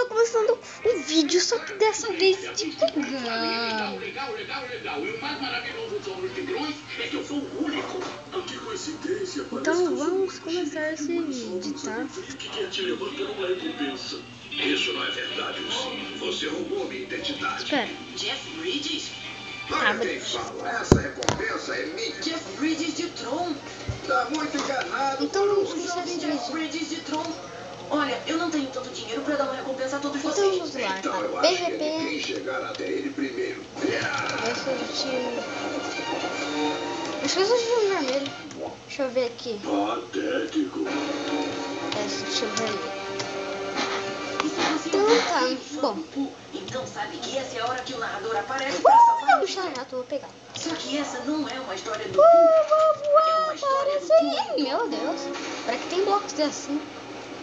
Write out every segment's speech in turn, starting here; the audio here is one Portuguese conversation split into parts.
pessoal, começando um vídeo, só que dessa vez de Kogama. E o mais maravilhoso sobre os tigrões é que eu sou o único. Que coincidência, Então vamos começar esse vídeo, tá? que quer te levar por uma recompensa. Isso não é verdade, sim. Você roubou minha identidade. Espera. Jeff Bridges? Olha quem fala, essa recompensa é minha. Jeff Bridges de Tron. Tá muito enganado. Então vamos Os começar novos esse Jeff vídeo. Bridges de Tron. Olha, eu não tenho tanto dinheiro pra dar uma recompensa a todos Então vocês. vamos lá, Então eu tá? acho que é de quem PVP. chegar até ele primeiro. Esse é o time. Acho que esse é o time vermelho. Deixa eu ver aqui. Patético. Deixa eu ver ali. E se você Então ouvir tá, aquele sua bom. cucu, então sabe que essa é a hora que o narrador aparece pra salvar Vamos lá, já vou pegar. Só que essa não é uma história do cu. É uma história do cu. Meu Deus. Pra que tem blocos assim?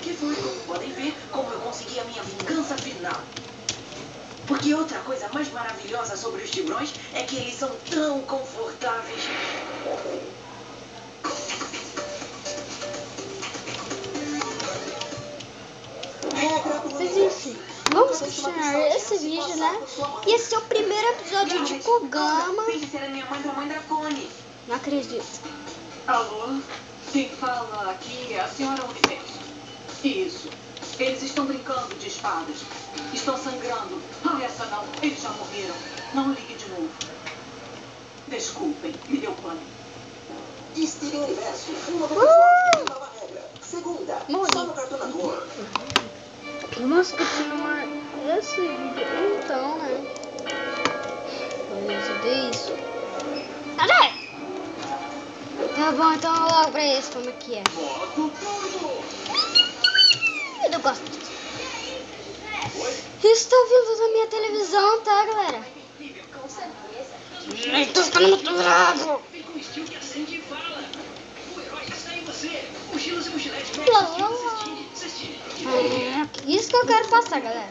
Que foi, como podem ver, como eu consegui a minha vingança final. Porque outra coisa mais maravilhosa sobre os tigrões é que eles são tão confortáveis. Mas enfim, vamos continuar esse vídeo, né? E esse é o primeiro episódio de Kogama. Finge ser a minha mãe pra mãe Dracone. Não acredito. Alô? Quem fala aqui é a senhora Universo. Isso. Eles estão brincando de espadas. Estão sangrando. Ah, essa não. Eles já morreram. Não ligue de novo. Desculpem, me deu pânico. Steven Universo, uma vez nova regra. Segunda, Morri. só no Cartoon Network. Vamos continuar esse vídeo então, né? Vou resolver isso. Tá bom, então logo pra esse, como é que é? Eu gosto disso. Isso tá vindo da minha televisão, tá, galera? Ai, tô ficando muito bravo. Vem com o estilo que acende e fala. O herói está em você. Mochilas e mochiletes. Isso que eu quero passar, galera.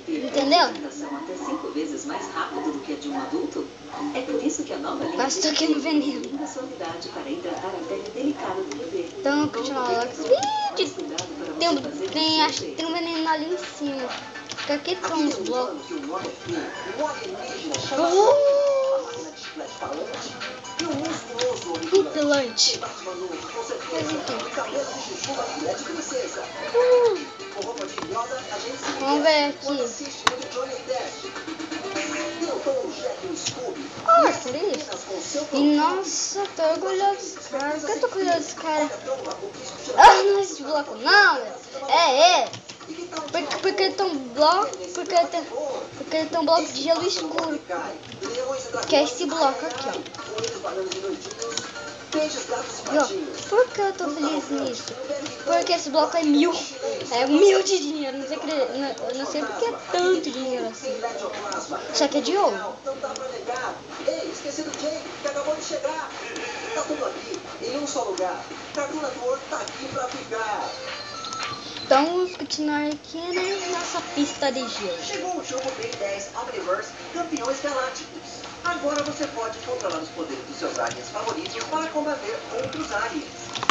Entendeu? Alimentação até 5 vezes mais rápido do que a de um adulto. É por isso que a nova linha Mas tô aqui no veneno. tem suavidade para hidratar a pele delicada do bebê. Então, vamos continuar logo esse vídeo. Acho que tem um veneno ali em cima. Fica aqui com uns blocos. Que o nome é Phil, um alienígena chamado uma máquina de chiclete falante e um musculoso horripilante. Horripilante. Batman, com certeza, e cabelo de chuchu da filha de princesa. Com roupa de Yoda, a gente se Vamos ver quando aqui. assiste muito Johnny Test. Tem o Tom, o Jack e o Scooby. Ah, que isso? Meninas com seu E próprio nossa, tô orgulhoso desse cara. Por que eu tô orgulhoso desse cara? Olha, Tom, o Cristo tira- Ah, não é esse bloco, não. É ele. E que tal Porque ele tem um bloco. Porque ele tem um bloco de gelo escuro. Que é esse bloco aqui, ó. Coelhos, bananas e doidinhos, peixes, gatos e E, ó, patinhos. por que eu tô feliz nisso? Porque esse bloco é 1000. É 1000 de dinheiro. Não sei porque é tanto dinheiro assim. Só que é de ouro. Não dá pra negar. Ei, esqueci do Jake, que acabou de chegar. Tá tudo aqui, em um só lugar. Cartoon Network tá aqui pra ficar. Então vamos continuar aqui, né? Nossa pista de gelo. Chegou o jogo Ben 10 Omniverse Campeões Galácticos. Agora você pode controlar os poderes dos seus aliens favoritos para combater outros aliens.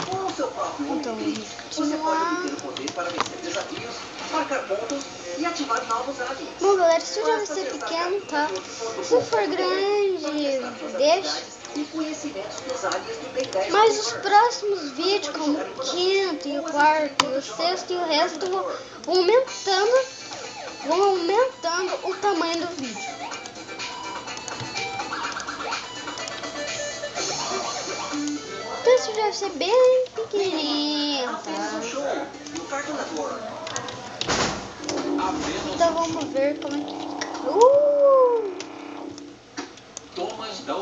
Com o seu próprio Então, Omnitrix, você pode obter o poder para vencer desafios, marcar pontos e ativar novos aliens. Bom, galera, se já vai ser pequeno, tá? Se for grande, deixa. E conhecimentos dos aliens do Ben 10 Mas os Omniverse. próximos vídeos, como o quinto e o quarto e o sexto e o resto, vão aumentando o tamanho do vídeo. Então isso já vai ser bem pequenininho, tá? Show no Cartoon Network. Então vamos ver como é que fica.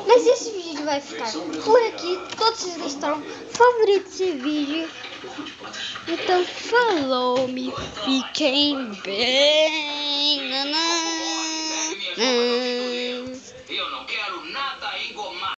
Mas esse vídeo vai ficar por aqui. Todos vocês gostaram. Favorito esse vídeo. Então falou, me fiquem bem. Nanã.